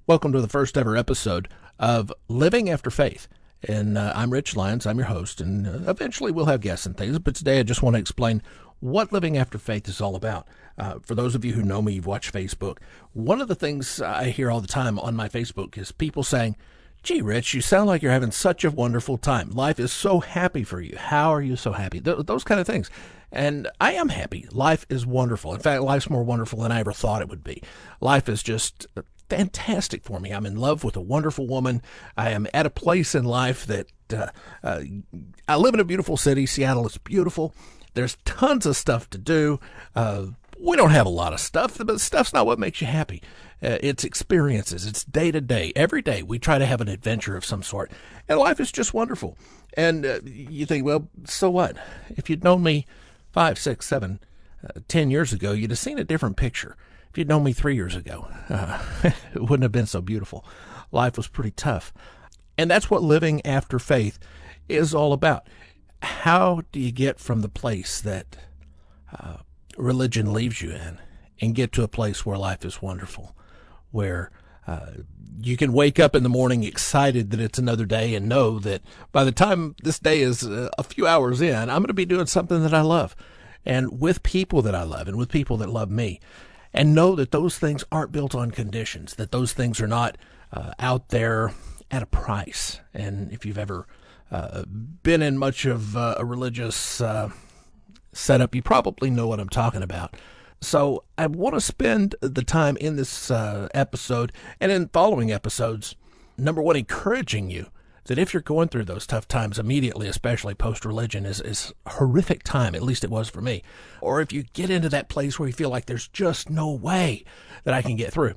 Welcome to the first ever episode of Living After Faith. And I'm Rich Lyons. I'm your host, and eventually we'll have guests and things. But today I just want to explain what Living After Faith is all about. For those of you who know me, you've watched Facebook. One of the things I hear all the time on my Facebook is people saying, "Gee, Rich, you sound like you're having such a wonderful time. Life is so happy for you. How are you so happy?" Those kind of things. And I am happy. Life is wonderful. In fact, life's more wonderful than I ever thought it would be. Life is just fantastic for me. I'm in love with a wonderful woman. I am at a place in life that I live in a beautiful city. Seattle is beautiful. There's tons of stuff to do. We don't have a lot of stuff, but stuff's not what makes you happy. It's experiences. It's day to day. Every day we try to have an adventure of some sort. And life is just wonderful. And you think, well, so what? If you'd known me 5, 6, 7, 10 years ago, you'd have seen a different picture. If you'd known me 3 years ago, it wouldn't have been so beautiful. Life was pretty tough. And that's what living after faith is all about. How do you get from the place that religion leaves you in and get to a place where life is wonderful, where you can wake up in the morning excited that it's another day and know that by the time this day is a few hours in, I'm going to be doing something that I love and with people that I love and with people that love me. And know that those things aren't built on conditions, that those things are not out there at a price. And if you've ever been in much of a religious setup, you probably know what I'm talking about. So I want to spend the time in this episode and in following episodes, number one, encouraging you that if you're going through those tough times immediately, especially post-religion, is a horrific time, at least it was for me. Or if you get into that place where you feel like there's just no way that I can get through,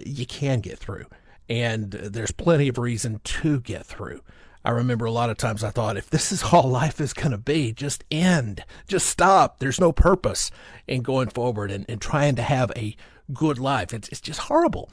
you can get through. And there's plenty of reason to get through. I remember a lot of times I thought, if this is all life is going to be, just end, just stop. There's no purpose in going forward and trying to have a good life. It's just horrible.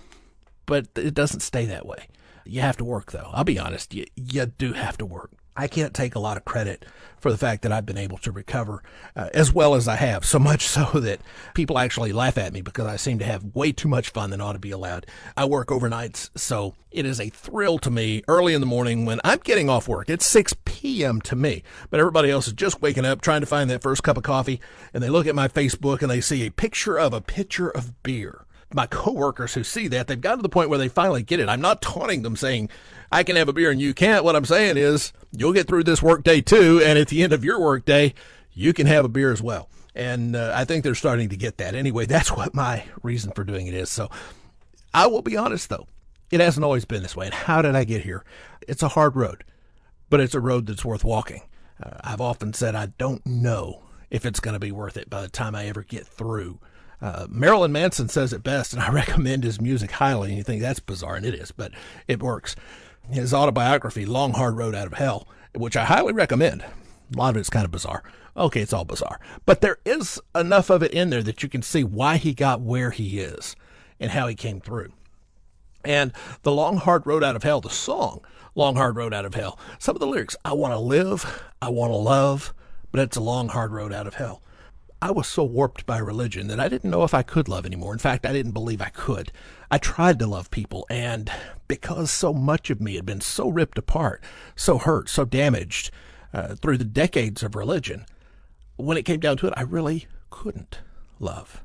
But it doesn't stay that way. You have to work, though. I'll be honest, you do have to work. I can't take a lot of credit for the fact that I've been able to recover as well as I have, so much so that people actually laugh at me because I seem to have way too much fun than ought to be allowed. I work overnights, so it is a thrill to me early in the morning when I'm getting off work. It's 6 p.m. to me, but everybody else is just waking up, trying to find that first cup of coffee, and they look at my Facebook and they see a pitcher of beer. My coworkers who see that, they've gotten to the point where they finally get it. I'm not taunting them saying, I can have a beer and you can't. What I'm saying is, you'll get through this work day too, and at the end of your work day, you can have a beer as well. And I think they're starting to get that. Anyway, that's what my reason for doing it is. So I will be honest, though, it hasn't always been this way. And how did I get here? It's a hard road, but it's a road that's worth walking. I've often said I don't know if it's going to be worth it by the time I ever get through. Marilyn Manson says it best, and I recommend his music highly. And you think that's bizarre, and it is, but it works. His autobiography, Long Hard Road Out of Hell, which I highly recommend. A lot of it's kind of bizarre. Okay, it's all bizarre. But there is enough of it in there that you can see why he got where he is and how he came through. And the Long Hard Road Out of Hell, the song, Long Hard Road Out of Hell, some of the lyrics, I want to live, I want to love, but it's a long, hard road out of hell. I was so warped by religion that I didn't know if I could love anymore. In fact, I didn't believe I could. I tried to love people, and because so much of me had been so ripped apart, so hurt, so damaged through the decades of religion, when it came down to it, I really couldn't love.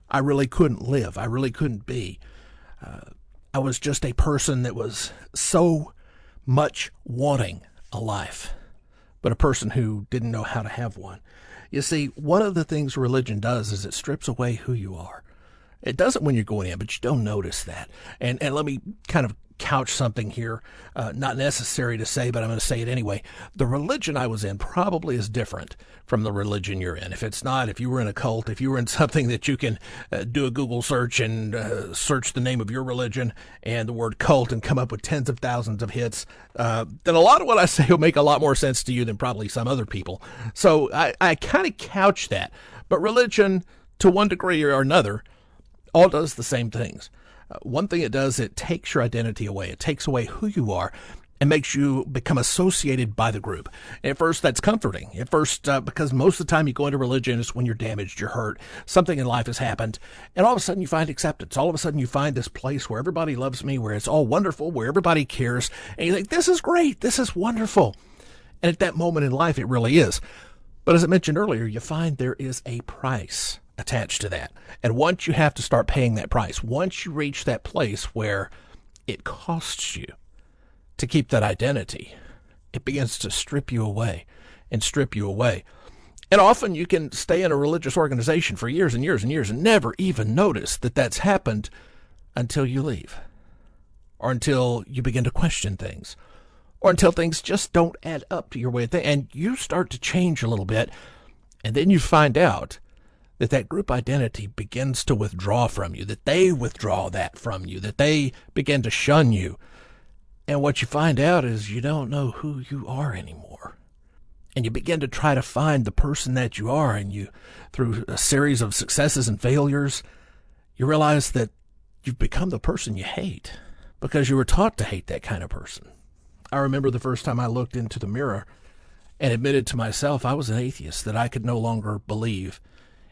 I really couldn't live. I really couldn't be. I was just a person that was so much wanting a life, but a person who didn't know how to have one. You see, one of the things religion does is it strips away who you are. It doesn't when you're going in, but you don't notice that. And let me kind of couch something here, not necessary to say, but I'm going to say it anyway. The religion I was in probably is different from the religion you're in. If it's not, if you were in a cult, if you were in something that you can do a Google search and search the name of your religion and the word cult and come up with tens of thousands of hits, then a lot of what I say will make a lot more sense to you than probably some other people. So I kind of couch that. But religion, to one degree or another, all does the same things. One thing it does, it takes your identity away. It takes away who you are, and makes you become associated by the group. At first, that's comforting. At first, because most of the time you go into religion is when you're damaged, you're hurt, something in life has happened, and all of a sudden you find acceptance. All of a sudden you find this place where everybody loves me, where it's all wonderful, where everybody cares, and you think, this is great, this is wonderful. And at that moment in life, it really is. But as I mentioned earlier, you find there is a price attached to that. And once you have to start paying that price, once you reach that place where it costs you to keep that identity, it begins to strip you away and strip you away. And often you can stay in a religious organization for years and years and years and never even notice that that's happened until you leave, or until you begin to question things, or until things just don't add up to your way of thinking, and you start to change a little bit, and then you find out that that group identity begins to withdraw from you, that they withdraw that from you, that they begin to shun you. And what you find out is you don't know who you are anymore. And you begin to try to find the person that you are, and you, through a series of successes and failures, you realize that you've become the person you hate because you were taught to hate that kind of person. I remember the first time I looked into the mirror and admitted to myself I was an atheist, that I could no longer believe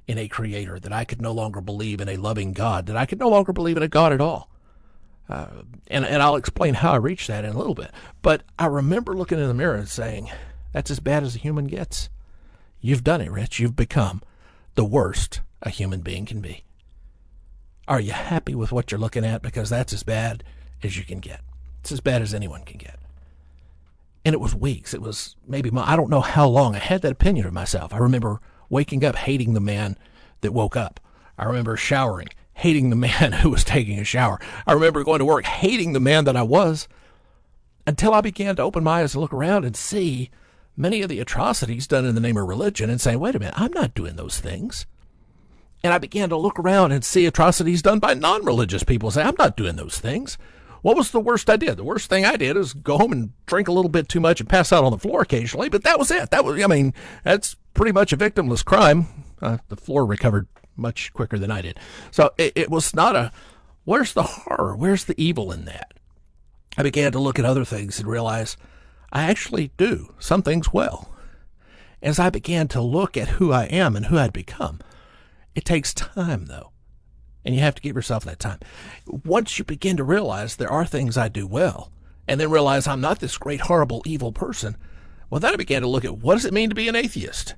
in a creator, that I could no longer believe in a loving God, that I could no longer believe in a God at all. And I'll explain how I reached that in a little bit. But I remember looking in the mirror and saying, that's as bad as a human gets. You've done it, Rich. You've become the worst a human being can be. Are you happy with what you're looking at? Because that's as bad as you can get. It's as bad as anyone can get. And it was weeks. It was maybe, I don't know how long I had that opinion of myself. I remember waking up hating the man that woke up. I remember showering, hating the man who was taking a shower. I remember going to work, hating the man that I was, until I began to open my eyes and look around and see many of the atrocities done in the name of religion and say, wait a minute, I'm not doing those things. And I began to look around and see atrocities done by non-religious people and say, I'm not doing those things. What was the worst I did? The worst thing I did is go home and drink a little bit too much and pass out on the floor occasionally, but that was it. That's pretty much a victimless crime. The floor recovered much quicker than I did. So it was not where's the horror? Where's the evil in that? I began to look at other things and realize I actually do some things well. As I began to look at who I am and who I'd become, it takes time, though, and you have to give yourself that time. Once you begin to realize there are things I do well, and then realize I'm not this great, horrible, evil person, well, then I began to look at what does it mean to be an atheist?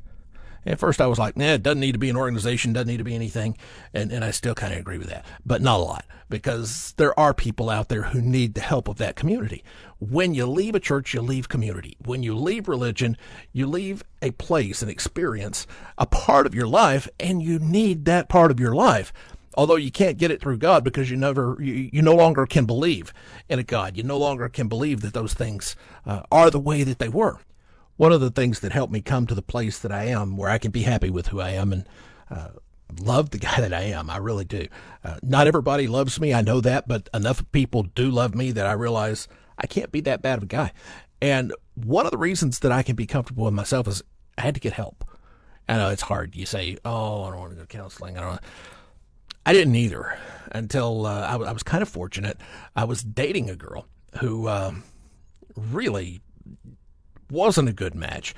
At first I was like, it doesn't need to be an organization, doesn't need to be anything. And I still kind of agree with that, but not a lot, because there are people out there who need the help of that community. When you leave a church, you leave community. When you leave religion, you leave a place, an experience, a part of your life, and you need that part of your life. Although you can't get it through God because you no longer can believe in a God. You no longer can believe that those things are the way that they were. One of the things that helped me come to the place that I am, where I can be happy with who I am and love the guy that I am, I really do. Not everybody loves me, I know that, but enough people do love me that I realize I can't be that bad of a guy. And one of the reasons that I can be comfortable with myself is I had to get help. I know it's hard. You say, I don't want to go to counseling. I didn't either until I was kind of fortunate. I was dating a girl who really wasn't a good match.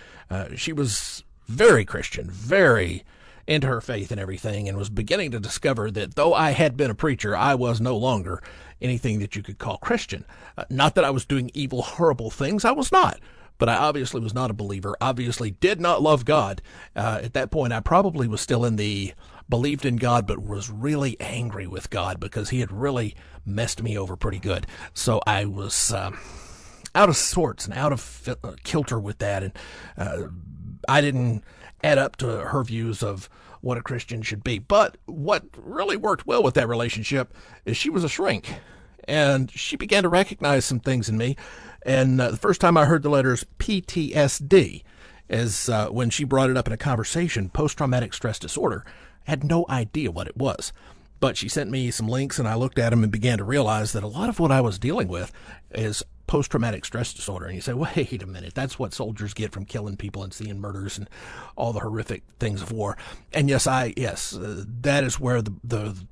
She was very Christian, very into her faith and everything, and was beginning to discover that though I had been a preacher, I was no longer anything that you could call Christian. Not that I was doing evil, horrible things. I was not. But I obviously was not a believer, obviously did not love God. At that point, I probably was still in the believed in God, but was really angry with God because he had really messed me over pretty good. So I was out of sorts and out of kilter with that. And I didn't add up to her views of what a Christian should be. But what really worked well with that relationship is she was a shrink. And she began to recognize some things in me. And the first time I heard the letters PTSD is when she brought it up in a conversation, post-traumatic stress disorder. I had no idea what it was. But she sent me some links, and I looked at them and began to realize that a lot of what I was dealing with is post-traumatic stress disorder. And you say, wait a minute, that's what soldiers get from killing people and seeing murders and all the horrific things of war. And yes, that is where the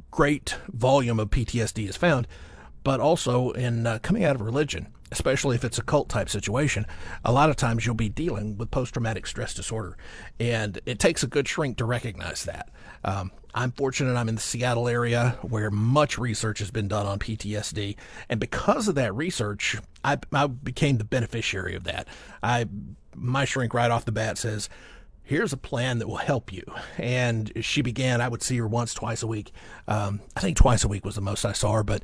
great volume of PTSD is found. But also in coming out of religion, especially if it's a cult type situation, a lot of times you'll be dealing with post-traumatic stress disorder. And it takes a good shrink to recognize that. I'm fortunate I'm in the Seattle area where much research has been done on PTSD. And because of that research, I became the beneficiary of that. My shrink right off the bat says, here's a plan that will help you. And she began, I would see her once, twice a week. I think twice a week was the most I saw her, but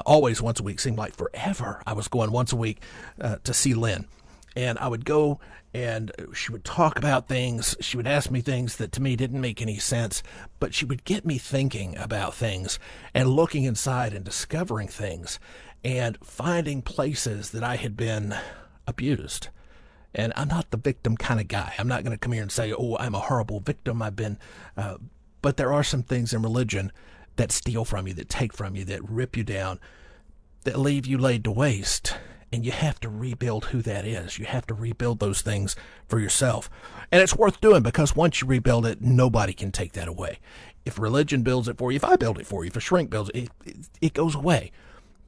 always once a week seemed like forever. I was going once a week to see Lynn. And I would go and she would talk about things. She would ask me things that to me didn't make any sense, but she would get me thinking about things and looking inside and discovering things and finding places that I had been abused. And I'm not the victim kind of guy. I'm not going to come here and say, oh, I'm a horrible victim. But there are some things in religion that steal from you, that take from you, that rip you down, that leave you laid to waste. And you have to rebuild who that is. You have to rebuild those things for yourself. And it's worth doing because once you rebuild it, nobody can take that away. If religion builds it for you, if I build it for you, if a shrink builds it, it goes away.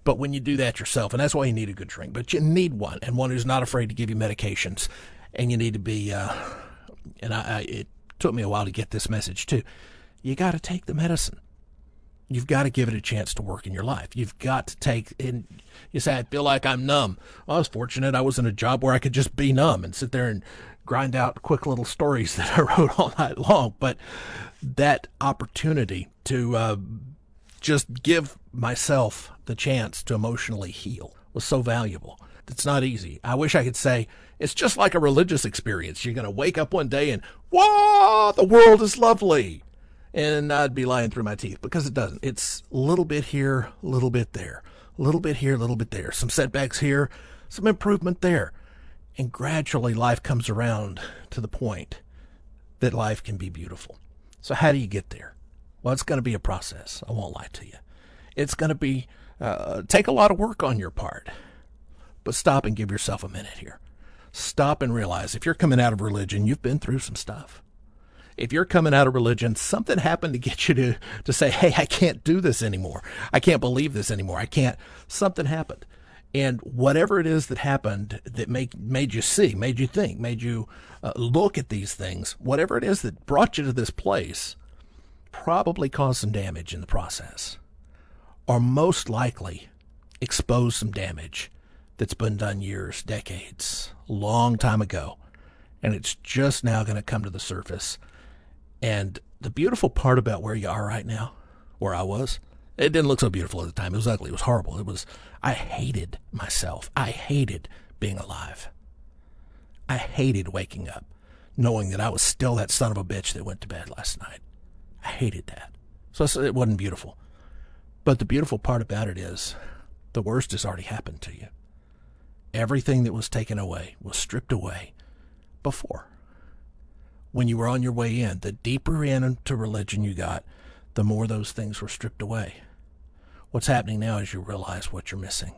But when you do that yourself, and that's why you need a good shrink, but you need one, and one who's not afraid to give you medications. And you need to be, it took me a while to get this message too. You got to take the medicine. You've got to give it a chance to work in your life. You've got to take, and you say, I feel like I'm numb. Well, I was fortunate. I was in a job where I could just be numb and sit there and grind out quick little stories that I wrote all night long. But that opportunity to just give myself the chance to emotionally heal was so valuable. It's not easy. I wish I could say it's just like a religious experience. You're going to wake up one day and, whoa, the world is lovely. And I'd be lying through my teeth because it doesn't. It's a little bit here, a little bit there, a little bit here, a little bit there. Some setbacks here, some improvement there. And gradually life comes around to the point that life can be beautiful. So how do you get there? Well, it's going to be a process. I won't lie to you. It's going to be take a lot of work on your part. But stop and give yourself a minute here. Stop and realize if you're coming out of religion, you've been through some stuff. If you're coming out of religion, something happened to get you to say, hey, I can't do this anymore. I can't believe this anymore. Something happened. And whatever it is that happened that made you see, made you think, made you look at these things, whatever it is that brought you to this place, probably caused some damage in the process. Or most likely exposed some damage that's been done years, decades, long time ago. And it's just now going to come to the surface. And the beautiful part about where you are right now, where I was, it didn't look so beautiful at the time. It was ugly. It was horrible. I hated myself. I hated being alive. I hated waking up knowing that I was still that son of a bitch that went to bed last night. I hated that. So it wasn't beautiful. But the beautiful part about it is the worst has already happened to you. Everything that was taken away was stripped away before. When you were on your way in, the deeper into religion you got, the more those things were stripped away. What's happening now is you realize what you're missing.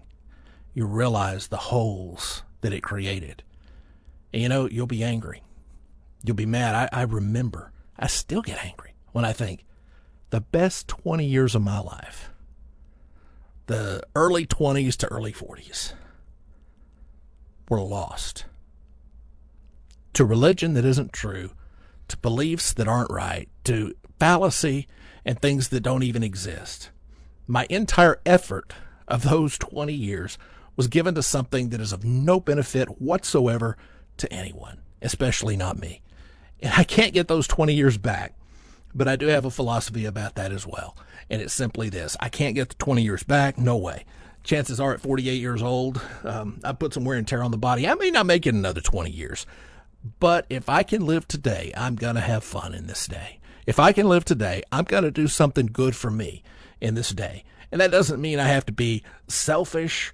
You realize the holes that it created. And you'll be angry. You'll be mad. I remember, I still get angry when I think the best 20 years of my life, the early 20s to early 40s, were lost to religion that isn't true, to beliefs that aren't right, to fallacy and things that don't even exist. My entire effort of those 20 years was given to something that is of no benefit whatsoever to anyone, especially not me. And I can't get those 20 years back, but I do have a philosophy about that as well. And it's simply this: I can't get the 20 years back. No way. Chances are at 48 years old, I put some wear and tear on the body. I may not make it another 20 years. But if I can live today, I'm going to have fun in this day. If I can live today, I'm going to do something good for me in this day. And that doesn't mean I have to be selfish.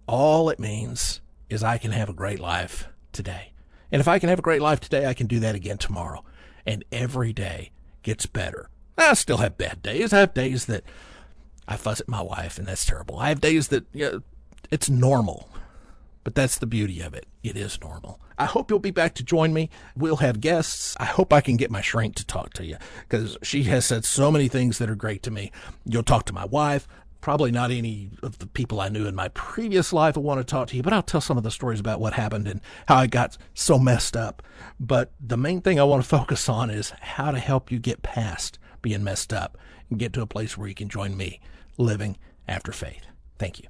All it means is I can have a great life today. And if I can have a great life today, I can do that again tomorrow. And every day gets better. I still have bad days. I have days that I fuss at my wife, and that's terrible. I have days that it's normal. But that's the beauty of it. It is normal. I hope you'll be back to join me. We'll have guests. I hope I can get my shrink to talk to you because she has said so many things that are great to me. You'll talk to my wife, probably not any of the people I knew in my previous life I want to talk to you, but I'll tell some of the stories about what happened and how I got so messed up. But the main thing I want to focus on is how to help you get past being messed up and get to a place where you can join me living after faith. Thank you.